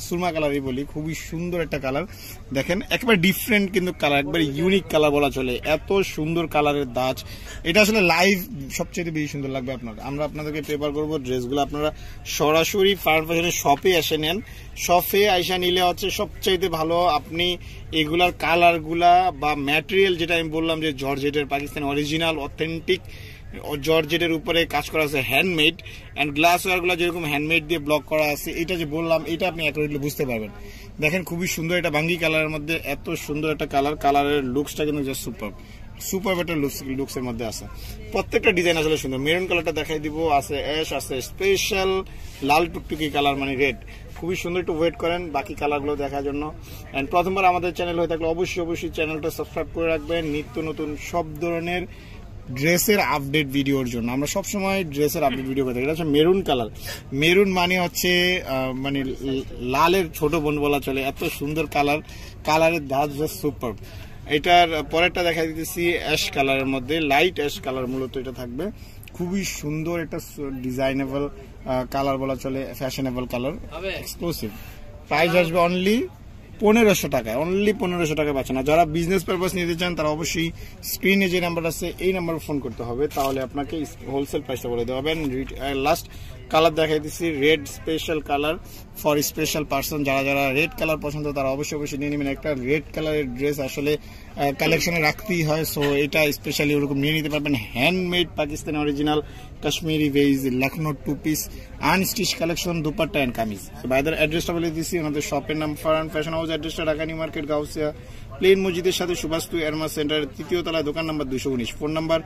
সুরমা কালারই বলি। খুবই সুন্দর একটা কালার, দেখেন একেবারে ডিফারেন্ট কিন্তু কালার, একবারে ইউনিক কালার বলা চলে। এত সুন্দর কালারের দাজ, এটা আসলে লাইভ সবচেয়ে বেশি সুন্দর লাগবে আপনার। আমরা আপনাদেরকে প্রেফার করবো ড্রেসগুলো আপনারা সরাসরি ফার্ম ফ্যাশনের শপে এসে নেন। শপে আইসা নিলে হচ্ছে সবচাইতে ভালো। আপনি এগুলার কালারগুলা বা ম্যাটেরিয়াল যেটা আমি বললাম যে জর্জেটের পাকিস্তানি অরিজিনাল অথেন্টিক জর্জেটের উপরে কাজ করা আছে হ্যান্ডমেড, অ্যান্ড গ্লাস ওয়ারগুলো যেরকম হ্যান্ডমেড দিয়ে ব্লক করা আছে, এটা যে বললাম এটা আপনি অ্যাকুরেটলি বুঝতে পারবেন। দেখেন খুবই সুন্দর, এটা বাঙ্গি কালারের মধ্যে এত সুন্দর একটা কালার, কালারের লুকসটা কিন্তু জাস্ট সুপার একটা লুকসের মধ্যে আছে। প্রত্যেকটা ডিজাইন আসলে সুন্দর। মেরুন কালারটা দেখাই দিব, আছে অ্যাশ, আছে স্পেশাল লাল টুকটুকি কালার মানে রেড। খুবই সুন্দর, একটু ওয়েট করেন বাকি কালারগুলো দেখার জন্য। অ্যান্ড প্রথমবার আমাদের চ্যানেল হয়ে থাকলে অবশ্যই চ্যানেলটা সাবস্ক্রাইব করে রাখবেন নিত্য নতুন সব ধরনের ড্রেসের আপডেট ভিডিওর জন্য। আমরা সবসময় ড্রেসের আপডেট ভিডিও করে থাকি। এটা হচ্ছে মেরুন কালার। মেরুন মানে হচ্ছে মানে লালের ছোট বোন বলা চলে, এত সুন্দর কালার, কালারের ধাঁচ জাস্ট সুপার। এটার পরেরটা দেখা দিতেছি অ্যাশ কালারের মধ্যে, লাইট অ্যাশ কালার মূলত এটা থাকবে। খুবই সুন্দর একটা ডিজাইনেবল কালার বলা চলে, ফ্যাশনেবল কালার, এক্সক্লুসিভ। প্রাইস আসবে অনলি 1500 টাকায়, অনলি 1500 টাকায় পাচ্ছেন। আর যারা বিজনেস পারপাস নিতে চান তারা অবশ্যই স্ক্রিনে যে নাম্বার আছে এই নাম্বারে ফোন করতে হবে, তাহলে আপনাকে হোলসেল প্রাইসটা বলে দেওয়া হবে। লাস্ট কালার দেখাই দিচ্ছি, red special colour for special person. যারা রেড কালার পছন্দ তারা অবশ্যই নিয়ে নেবেন। একটা রেড কালারের ড্রেস আসলে কালেকশনে রাখতেই হয়, সো এটা স্পেশালি ওরকম নিয়ে নিতে পারবেন। Handmade Pakistani original Kashmiri beige Lucknow 2 piece unstitch collection, dupatta and kameez. ভাইদের অ্যাড্রেসটা বলে দিচ্ছি, ওনাদের শপের নাম ফারহান ফ্যাশন হাউস, অ্যাড্রেসটা ঢাকা নিউ মার্কেট গাউসিয়া প্লেন মসজিদের সাথে সুভাষতু এয়ারমাস সেন্টারের 3য় তলায়, দোকান নাম্বার 219, ফোন নাম্বার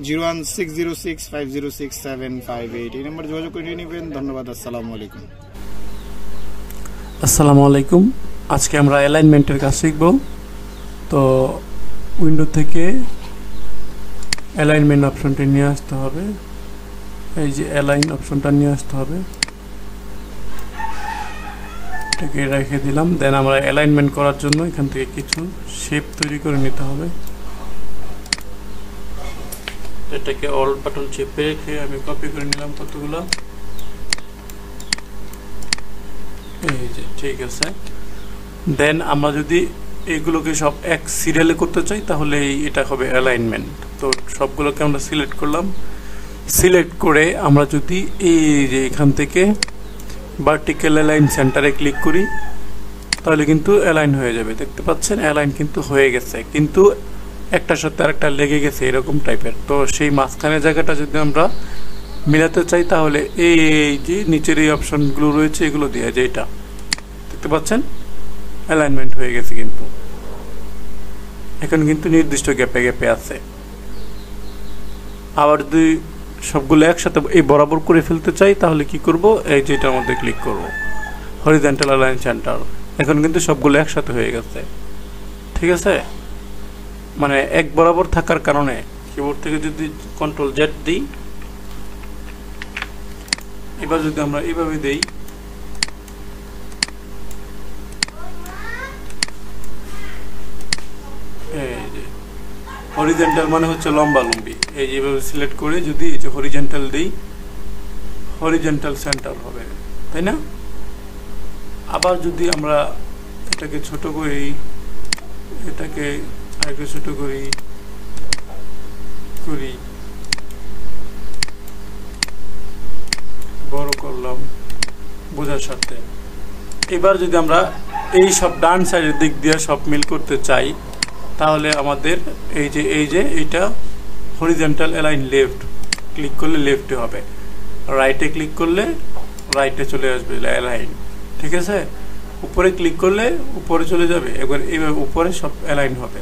01606506758। এই নাম্বার যোগাযোগ করে নিয়ে নেবেন। ধন্যবাদ, আসসালামু আলাইকুম। আসসালামু আলাইকুম। আজকে আমরা অ্যালাইনমেন্টের কাজ শিখব। তো উইন্ডো থেকে অ্যালাইনমেন্ট অপশনটি নিয়ে আসতে হবে, এই যে অ্যালাইন অপশনটা নিয়ে আসতে হবে, এটাকে রেখে দিলাম। দেন আমরা অ্যালাইনমেন্ট করার জন্য এখান থেকে কিছু শেপ তৈরি করে নিতে হবে। এটাকে অল বাটন চেপে রেখে আমি কপি করে নিলাম কতগুলো, এই যে ঠিক আছে। দেন আমরা যদি এগুলোকে সব এক সিরিয়ালে করতে চাই তাহলে এটা হবে অ্যালাইনমেন্ট। তো সবগুলোকে আমরা সিলেক্ট করলাম, সিলেক্ট করে আমরা যদি এই যে এখান থেকে ভার্টিক্যাল অ্যালাইন সেন্টারে ক্লিক করি তাহলে কিন্তু অ্যালাইন হয়ে যাবে। দেখতে পাচ্ছেন অ্যালাইন কিন্তু হয়ে গেছে, কিন্তু একটার সাথে আরেকটা লেগে গেছে এরকম টাইপের। তো সেই মাঝখানের জায়গাটা যদি আমরা মিলাতে চাই তাহলে এই যে নিচের এই অপশনগুলো রয়েছে এগুলো দিয়ে, যে এটা দেখতে পাচ্ছেন অ্যালাইনমেন্ট হয়ে গেছে, কিন্তু এখন কিন্তু নির্দিষ্ট গ্যাপে গ্যাপে আছে। আবার যদি সবগুলো একসাথে এই বরাবর করে ফেলতে চাই তাহলে কি করব, এই যেটার মধ্যে ক্লিক করব হরিজন্টাল অ্যালাইন সেন্টার। এখন কিন্তু সবগুলো একসাথে হয়ে গেছে, ঠিক আছে। মানে এক বরাবর থাকার কারণে কিবোর্ড থেকে যদি কন্ট্রোল জেড দিই, এবার যদি আমরা এইভাবে দেই, এই যে হরিজন্টাল মানে হচ্ছে লম্বা লম্বি, এই যেভাবে সিলেক্ট করে যদি এই যে হরিজন্টাল দিই, হরিজন্টাল সেন্টার হবে, তাই না। আবার যদি আমরা এটাকে ছোট করি, এটাকে আরেকটু ছোট করি বড় করলাম বোঝার সাথে। এবার যদি আমরা এই সব ডান সাইডের দিক দিয়ে সব মিল করতে চাই তাহলে আমাদের এই যে এইটা হরিজন্টাল অ্যালাইন লেফট ক্লিক করলে লেফটে হবে, রাইটে ক্লিক করলে রাইটে চলে আসবে অ্যালাইন, ঠিক আছে। উপরে ক্লিক করলে উপরে চলে যাবে, এবার এইভাবে উপরে সব অ্যালাইন হবে।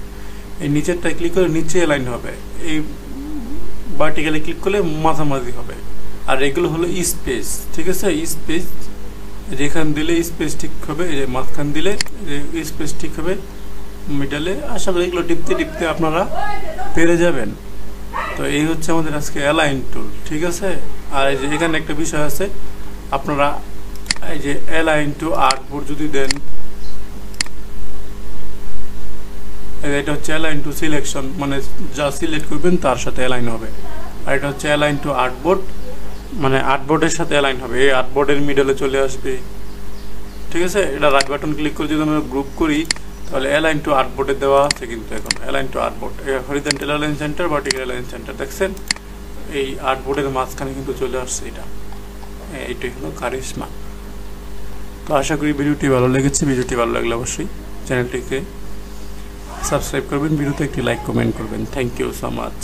এই নিচেরটায় ক্লিক করলে নিচে অ্যালাইন হবে, এই ভার্টিক্যালে ক্লিক করলে মাঝামাঝি হবে। আর এগুলো হলো স্পেস, ঠিক আছে। স্পেস যেখান দিলে স্পেস ঠিক হবে, এই যে মাঝখান দিলে স্পেস ঠিক হবে, মিডলে। আশা করি এগুলো টিপতে টিপতে আপনারা পেরে যাবেন। তো এই হচ্ছে আমাদের আজকে অ্যালাইন টুল, ঠিক আছে। আর এই যে এখানে একটা বিষয় আছে, আপনারা এই যে অ্যালাইন টু আর্টবোর্ড যদি দেন, এটা হচ্ছে অ্যালাইন টু সিলেকশন, মানে যা সিলেক্ট করবেন তার সাথে অ্যালাইন হবে। আর এটা হচ্ছে অ্যালাইন টু আর্টবোর্ড, মানে আর্টবোর্ডের সাথে অ্যালাইন হবে, এই আর্টবোর্ডের মিডলে চলে আসবে, ঠিক আছে। এটা রাইট বাটন ক্লিক করে যদি আমরা গ্রুপ করি তাহলে অ্যালাইন টু আর্টবোর্ডে দেওয়া আছে, কিন্তু এখন align two artboard, horizontal align centre, vertical align centre, দেখছেন এই আর্টবোর্ডের মাঝখানে কিন্তু চলে আসছে এইটাই হলো কারিশমা। তো আশা করি ভিডিওটি ভালো লেগেছে। ভিডিওটি ভালো লাগলে অবশ্যই চ্যানেলটিকে সাবস্ক্রাইব করবেন, ভিডিওতে একটি লাইক কমেন্ট করবেন। Thank you so much.